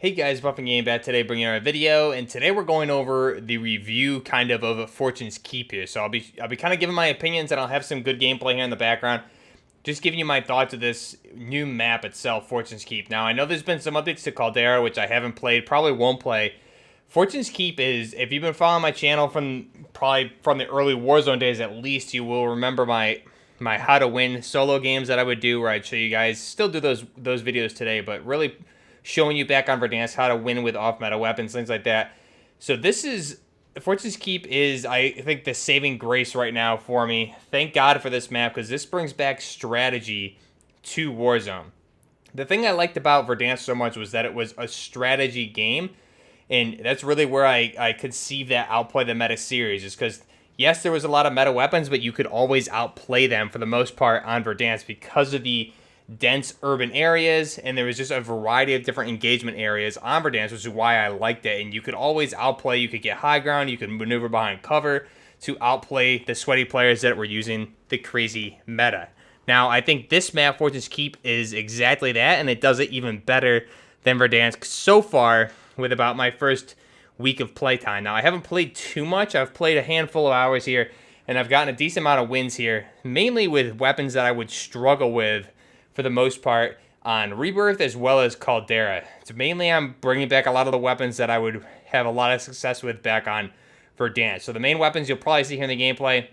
Hey guys, Buffing Game back today, bringing out a video, and today we're going over the review kind of Fortune's Keep here. So I'll be kind of giving my opinions, and I'll have some good gameplay here in the background. Just giving you my thoughts of this new map itself, Fortune's Keep. Now I know there's been some updates to Caldera, which I haven't played, probably won't play. Fortune's Keep is, if you've been following my channel from the early Warzone days, at least you will remember my how to win solo games that I would do, where I'd show you guys. Still do those videos today, but really showing you back on Verdansk how to win with off-meta weapons, things like that. So this is, Fortune's Keep is, I think, the saving grace right now for me. Thank God for this map, because this brings back strategy to Warzone. The thing I liked about Verdansk so much was that it was a strategy game, and that's really where I could see that outplay the meta series, is because, yes, there was a lot of meta weapons, but you could always outplay them for the most part on Verdansk because of the dense urban areas, and there was just a variety of different engagement areas on Verdansk, which is why I liked it. And you could always outplay, you could get high ground, you could maneuver behind cover to outplay the sweaty players that were using the crazy meta. Now, I think this map, Fortune's Keep, is exactly that, and it does it even better than Verdansk so far with about my first week of playtime. Now, I haven't played too much. I've played a handful of hours here, and I've gotten a decent amount of wins here, mainly with weapons that I would struggle with for the most part on Rebirth as well as Caldera. So mainly I'm bringing back a lot of the weapons that I would have a lot of success with back on Verdansk. So the main weapons you'll probably see here in the gameplay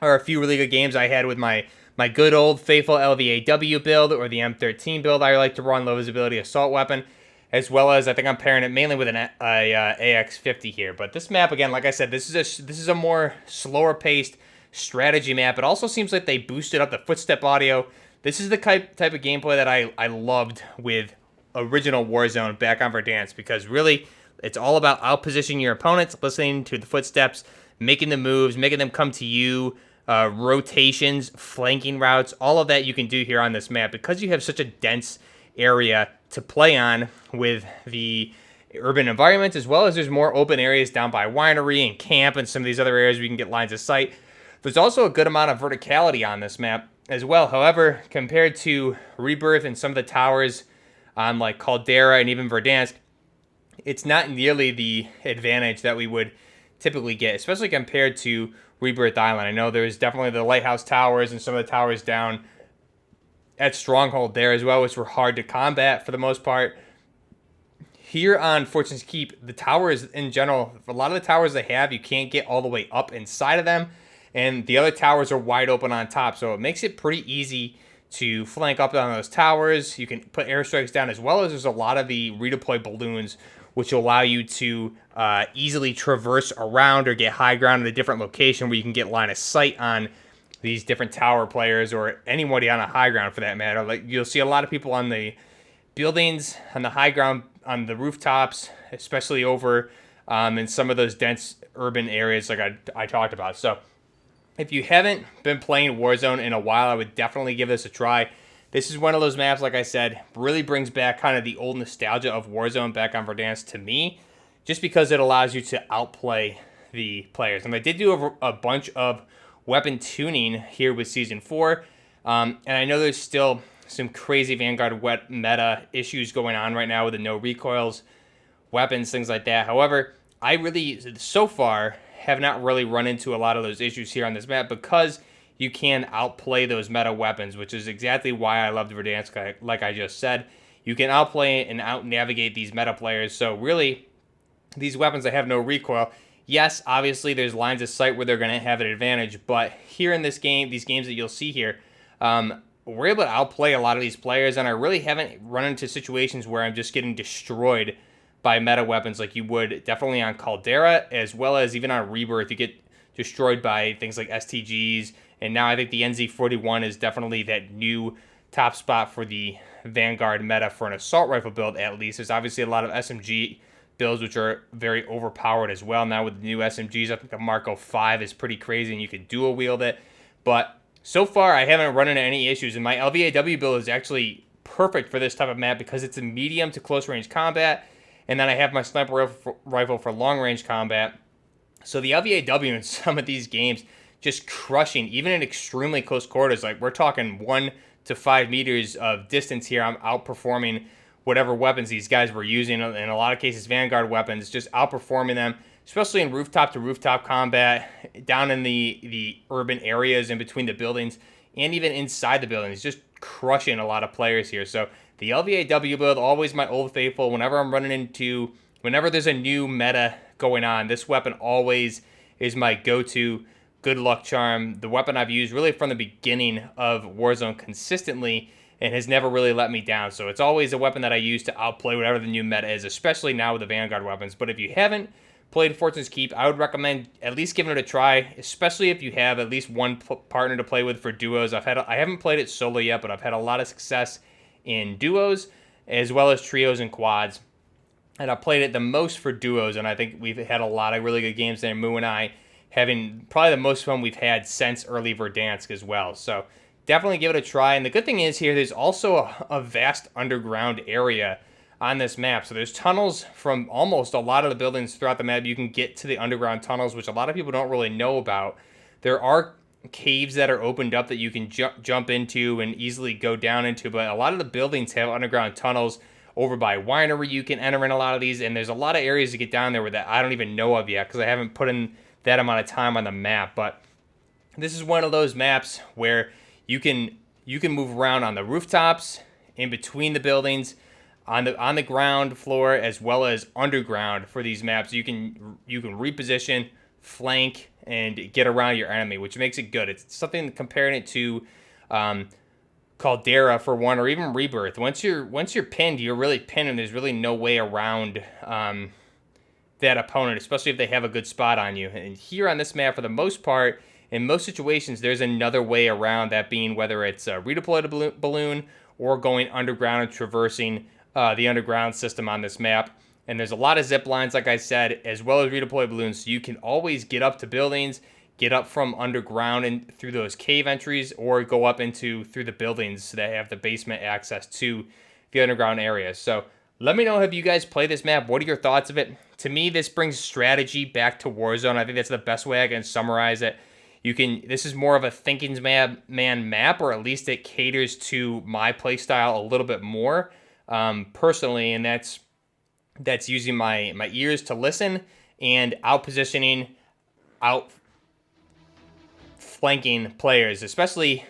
are a few really good games I had with my good old faithful LVAW build, or the M13 build I like to run, low visibility assault weapon, as well as I think I'm pairing it mainly with an AX50 here. But this map, again, like I said, this is a more slower paced strategy map. It also seems like they boosted up the footstep audio. This is the type of gameplay that I loved with original Warzone back on Verdansk, because really it's all about outpositioning your opponents, listening to the footsteps, making the moves, making them come to you, rotations, flanking routes, all of that you can do here on this map because you have such a dense area to play on with the urban environments, as well as there's more open areas down by winery and camp and some of these other areas where you can get lines of sight. There's also a good amount of verticality on this map as well. However, compared to Rebirth and some of the towers on like Caldera and even Verdansk, it's not nearly the advantage that we would typically get, especially compared to Rebirth Island. I know there's definitely the lighthouse towers and some of the towers down at Stronghold there as well, which were hard to combat for the most part. Here on Fortune's Keep, the towers in general, a lot of the towers they have, you can't get all the way up inside of them, and the other towers are wide open on top, so it makes it pretty easy to flank up on those towers. You can put airstrikes down, as well as there's a lot of the redeploy balloons, which will allow you to easily traverse around or get high ground at a different location where you can get line of sight on these different tower players, or anybody on a high ground for that matter. Like, you'll see a lot of people on the buildings, on the high ground, on the rooftops, especially over in some of those dense urban areas like I talked about. So if you haven't been playing Warzone in a while, I would definitely give this a try. This is one of those maps, like I said, really brings back kind of the old nostalgia of Warzone back on Verdansk to me, just because it allows you to outplay the players. And I did do a bunch of weapon tuning here with Season 4, and I know there's still some crazy Vanguard wet meta issues going on right now with the no recoils, weapons, things like that. However, I really, so far, have not really run into a lot of those issues here on this map, because you can outplay those meta weapons, which is exactly why I love the Verdansk, like I just said. You can outplay and out-navigate these meta players, so really, these weapons that have no recoil, yes, obviously there's lines of sight where they're going to have an advantage, but here in this game, these games that you'll see here, we're able to outplay a lot of these players, and I really haven't run into situations where I'm just getting destroyed by meta weapons like you would definitely on Caldera, as well as even on Rebirth. You get destroyed by things like STGs, and now I think the NZ41 is definitely that new top spot for the Vanguard meta for an assault rifle build, at least. There's obviously a lot of SMG builds which are very overpowered as well. Now with the new SMGs, I think the Marco 5 is pretty crazy, and you can dual wield it. But so far, I haven't run into any issues, and my LVAW build is actually perfect for this type of map because it's a medium to close range combat, and then I have my sniper rifle for long range combat. So the LVAW in some of these games just crushing, even in extremely close quarters. Like, we're talking 1 to 5 meters of distance here. I'm outperforming whatever weapons these guys were using. In a lot of cases, Vanguard weapons, just outperforming them, especially in rooftop to rooftop combat, down in the urban areas in between the buildings, and even inside the buildings, just crushing a lot of players here. So the LVAW build, always my old faithful. Whenever there's a new meta going on, this weapon always is my go-to good luck charm. The weapon I've used really from the beginning of Warzone consistently and has never really let me down. So it's always a weapon that I use to outplay whatever the new meta is, especially now with the Vanguard weapons. But if you haven't played Fortune's Keep, I would recommend at least giving it a try, especially if you have at least one partner to play with for duos. I haven't played it solo yet, but I've had a lot of success in duos as well as trios and quads. And I played it the most for duos, and I think we've had a lot of really good games there. Moo and I having probably the most fun we've had since early Verdansk as well. So definitely give it a try. And the good thing is here, there's also a vast underground area on this map. So there's tunnels from almost a lot of the buildings throughout the map. You can get to the underground tunnels, which a lot of people don't really know about. There are caves that are opened up that you can jump into and easily go down into, but a lot of the buildings have underground tunnels. Over by Winery, you can enter in a lot of these, and there's a lot of areas to get down there that I don't even know of yet because I haven't put in that amount of time on the map. But this is one of those maps where you can move around on the rooftops, in between the buildings, on the ground floor, as well as underground for these maps. You can reposition, flank, and get around your enemy, which makes it good. It's something comparing it to Caldera for one, or even Rebirth. Once you're pinned, you're really pinned, and there's really no way around that opponent, especially if they have a good spot on you. And here on this map, for the most part, in most situations, there's another way around, that being whether it's a redeployed balloon or going underground and traversing the underground system on this map. And there's a lot of zip lines, like I said, as well as redeployed balloons, so you can always get up to buildings, get up from underground and through those cave entries, or go up through the buildings that have the basement access to the underground areas. So let me know, have you guys played this map? What are your thoughts of it? To me, this brings strategy back to Warzone. I think that's the best way I can summarize it. This is more of a thinking man map, or at least it caters to my playstyle a little bit more personally, and that's using my ears to listen and out-positioning, flanking players, especially,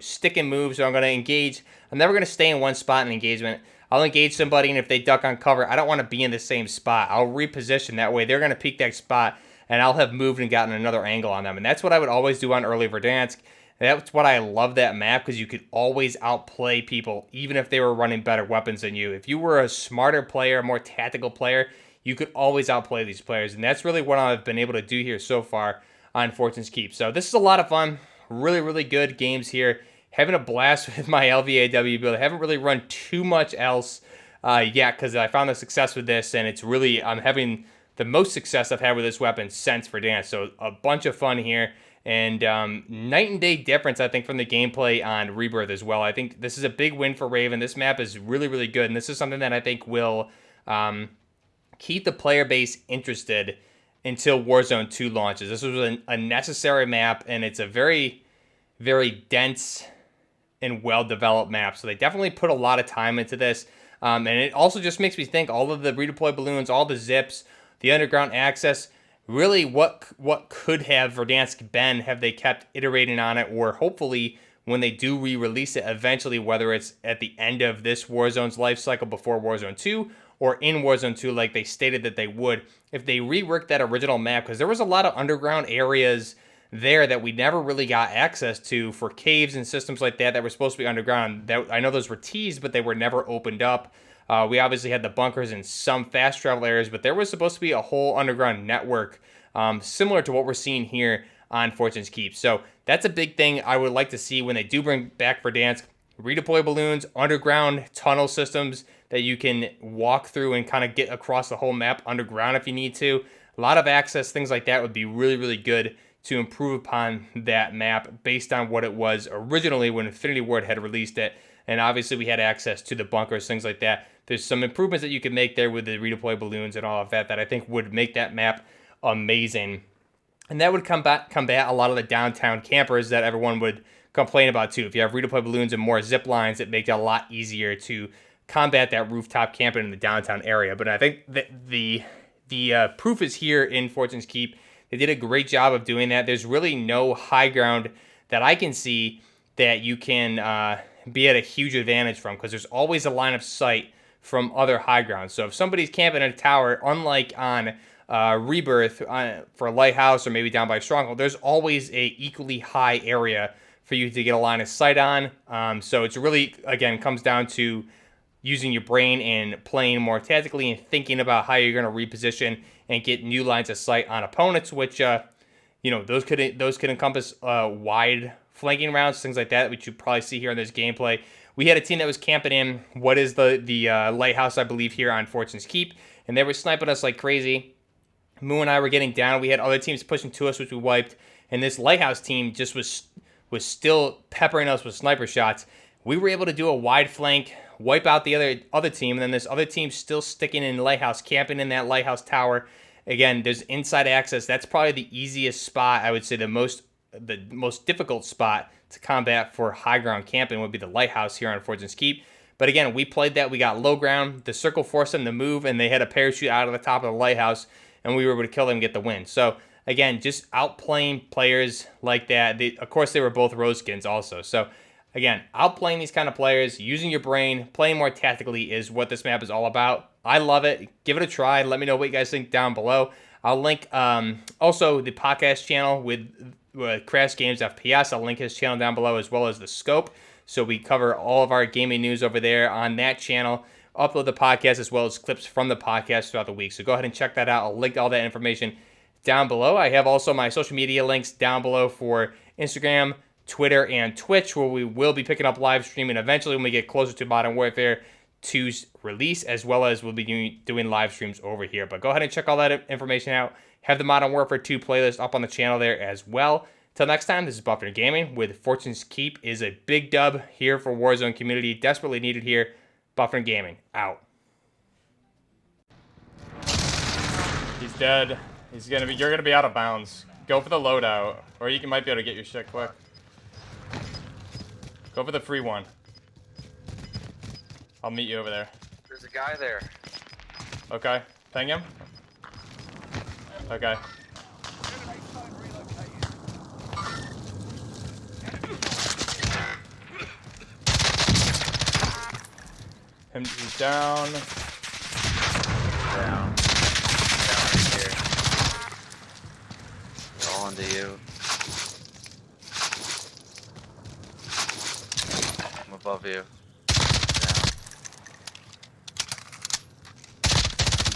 stick and move. So I'm going to engage. I'm never going to stay in one spot in engagement. I'll engage somebody, and if they duck on cover, I don't want to be in the same spot. I'll reposition. That way they're going to peek that spot, and I'll have moved and gotten another angle on them. And that's what I would always do on early Verdansk. That's what I love that map, because you could always outplay people, even if they were running better weapons than you. If you were a smarter player, a more tactical player, you could always outplay these players. And that's really what I've been able to do here so far on Fortune's Keep. So this is a lot of fun. Really, really good games here. Having a blast with my LVAW build. I haven't really run too much else yet, because I found the success with this, and I'm having the most success I've had with this weapon since Verdansk. So a bunch of fun here, and night and day difference, I think, from the gameplay on Rebirth as well. I think this is a big win for Raven. This map is really, really good, and this is something that I think will keep the player base interested until Warzone 2 launches. This was a necessary map, and it's a very, very dense and well-developed map. So they definitely put a lot of time into this. And it also just makes me think, all of the redeployed balloons, all the zips, the underground access, really what could have Verdansk been have they kept iterating on it, or hopefully when they do re-release it eventually, whether it's at the end of this Warzone's life cycle before Warzone 2, or in Warzone 2 like they stated that they would, if they reworked that original map, because there was a lot of underground areas there that we never really got access to for caves and systems like that were supposed to be underground. I know those were teased, but they were never opened up. We obviously had the bunkers and some fast travel areas, but there was supposed to be a whole underground network similar to what we're seeing here on Fortune's Keep. So that's a big thing I would like to see when they do bring back Verdansk. Redeploy balloons, underground tunnel systems that you can walk through and kind of get across the whole map underground if you need to. A lot of access, things like that would be really, really good to improve upon that map based on what it was originally when Infinity Ward had released it. And obviously we had access to the bunkers, things like that. There's some improvements that you could make there with the redeploy balloons and all of that I think would make that map amazing. And that would combat a lot of the downtown campers that everyone would complain about too. If you have redeploy balloons and more zip lines, it makes it a lot easier to combat that rooftop camping in the downtown area. But I think that the proof is here in Fortune's Keep. They did a great job of doing that. There's really no high ground that I can see that you can be at a huge advantage from, because there's always a line of sight from other high grounds. So if somebody's camping in a tower, unlike on Rebirth for a lighthouse or maybe down by Stronghold, there's always a equally high area for you to get a line of sight on. So it's really, again, comes down to using your brain and playing more tactically and thinking about how you're going to reposition and get new lines of sight on opponents, which those could encompass wide flanking rounds, things like that, which you probably see here in this gameplay. We had a team that was camping in what is the lighthouse, I believe, here on Fortune's Keep, and they were sniping us like crazy. Moo and I were getting down. We had other teams pushing to us, which we wiped, and this lighthouse team just was still peppering us with sniper shots. We were able to do a wide flank, wipe out the other team, and then this other team still sticking in lighthouse, camping in that lighthouse tower. Again, there's inside access. That's probably the easiest spot. I would say the most difficult spot to combat for high ground camping would be the lighthouse here on Fortune's Keep. But again, we played that. We got low ground. The circle forced them to move, and they had a parachute out of the top of the lighthouse, and we were able to kill them and get the win. So again, just outplaying players like that. Of course, they were both rose skins also. So again, outplaying these kind of players, using your brain, playing more tactically is what this map is all about. I love it. Give it a try. Let me know what you guys think down below. I'll link also the podcast channel with Crash Games FPS. I'll link his channel down below, as well as the Scope. So we cover all of our gaming news over there on that channel. Upload the podcast as well as clips from the podcast throughout the week. So go ahead and check that out. I'll link all that information down below. I have also my social media links down below for Instagram, Twitter, and Twitch, where we will be picking up live streaming eventually when we get closer to Modern Warfare 2's release, as well as we'll be doing live streams over here. But go ahead and check all that information out. Have the Modern Warfare 2 playlist up on the channel there as well. Till next time, this is Buffner Gaming with Fortune's Keep is a big dub here for Warzone community. Desperately needed here. Buffner Gaming, out. He's dead. You're gonna be out of bounds. Go for the loadout, or you might be able to get your shit quick. Go for the free one. I'll meet you over there. There's a guy there. Okay. Ping him? Okay. He's down. Down. Down right here. All onto you. I'm above you.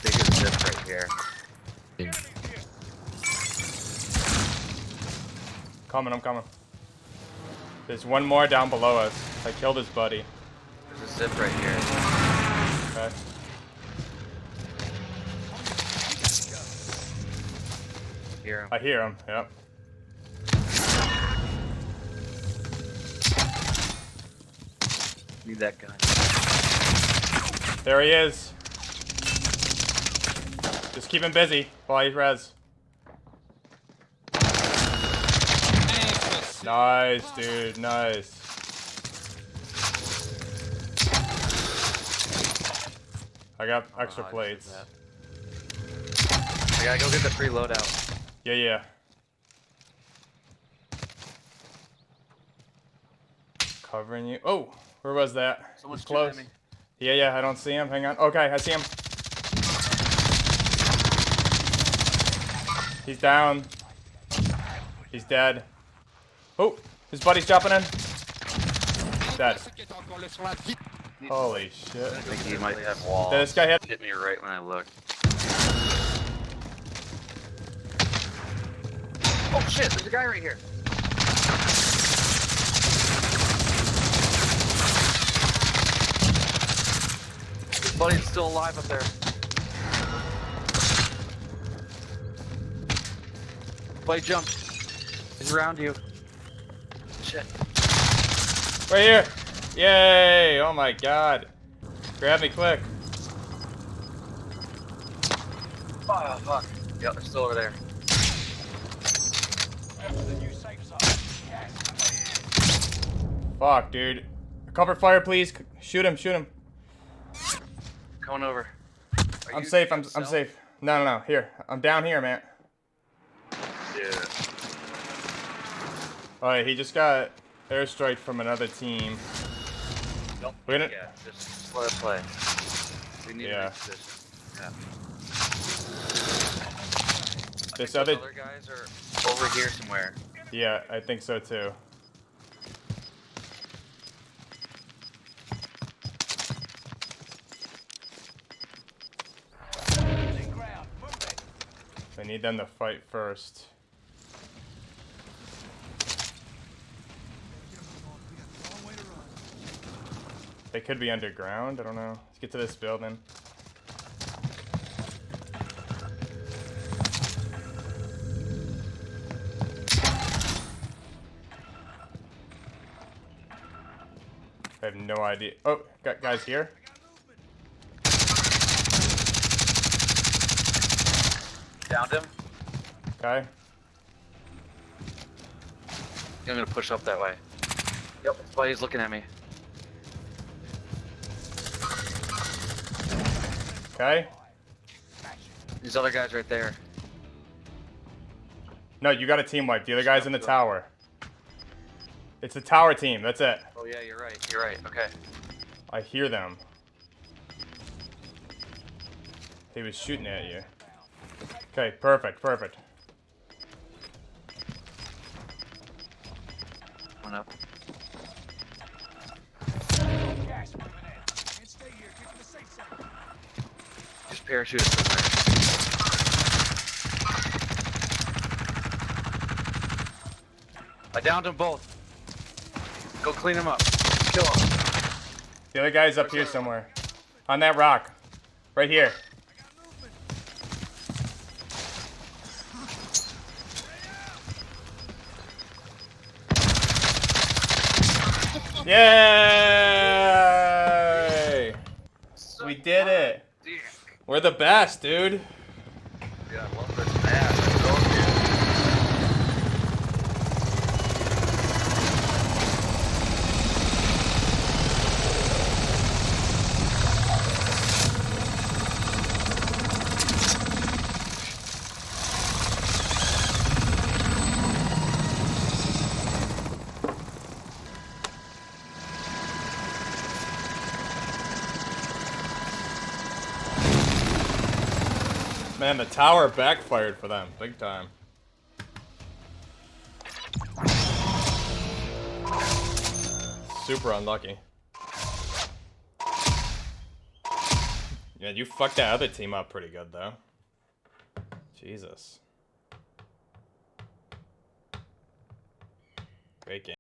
Biggest zip right here. I'm coming. There's one more down below us. I killed his buddy. There's a zip right here. Okay. Hear him. I hear him, yep. Need that gun. There he is. Just keep him busy while he res. Nice, dude, nice. I got extra plates. I gotta go get the free loadout. Yeah. Covering you. Oh, where was that? Someone's close. shooting at me. Yeah, I don't see him. Hang on. Okay, I see him. He's down. He's dead. Oh, his buddy's jumping in. Dead. Holy shit. I think he might have walls. Did this guy hit me right when I looked. Oh shit, there's a guy right here. His buddy's still alive up there. Buddy jumped. He's around you. Shit. Right here. Yay! Oh my god. Grab me quick. Oh fuck. Yep, they're still over there. Fuck, dude. Cover fire, please. Shoot him. Coming over. Are I'm you safe. I'm yourself? safe. No. Here. I'm down here, man. Yeah. Alright, he just got airstrike from another team. Don't We're peek gonna- yet. Just let it play. We need Yeah. to reach this. Yeah. I This think other- those other guys are over here somewhere. Yeah, I think so too. I need them to fight first. They could be underground. I don't know. Let's get to this building. I have no idea. Oh, got guys here. Downed him. Okay. I'm gonna push up that way. Yep, that's why he's looking at me. Okay. These other guys right there. No, you got a team wipe. The other guy's in the tower. It's the tower team. That's it. Oh yeah, you're right. You're right. Okay. I hear them. He was shooting at you. Okay, perfect. One up. Just parachute it somewhere. I downed them both. Go clean them up. Kill them. The other guy's up here somewhere. On that rock. Right here. Yay! We did it. Dick. We're the best, dude. Yeah, I love this map. I told you. Man, the tower backfired for them. Big time. Super unlucky. Yeah, you fucked that other team up pretty good, though. Jesus. Great game.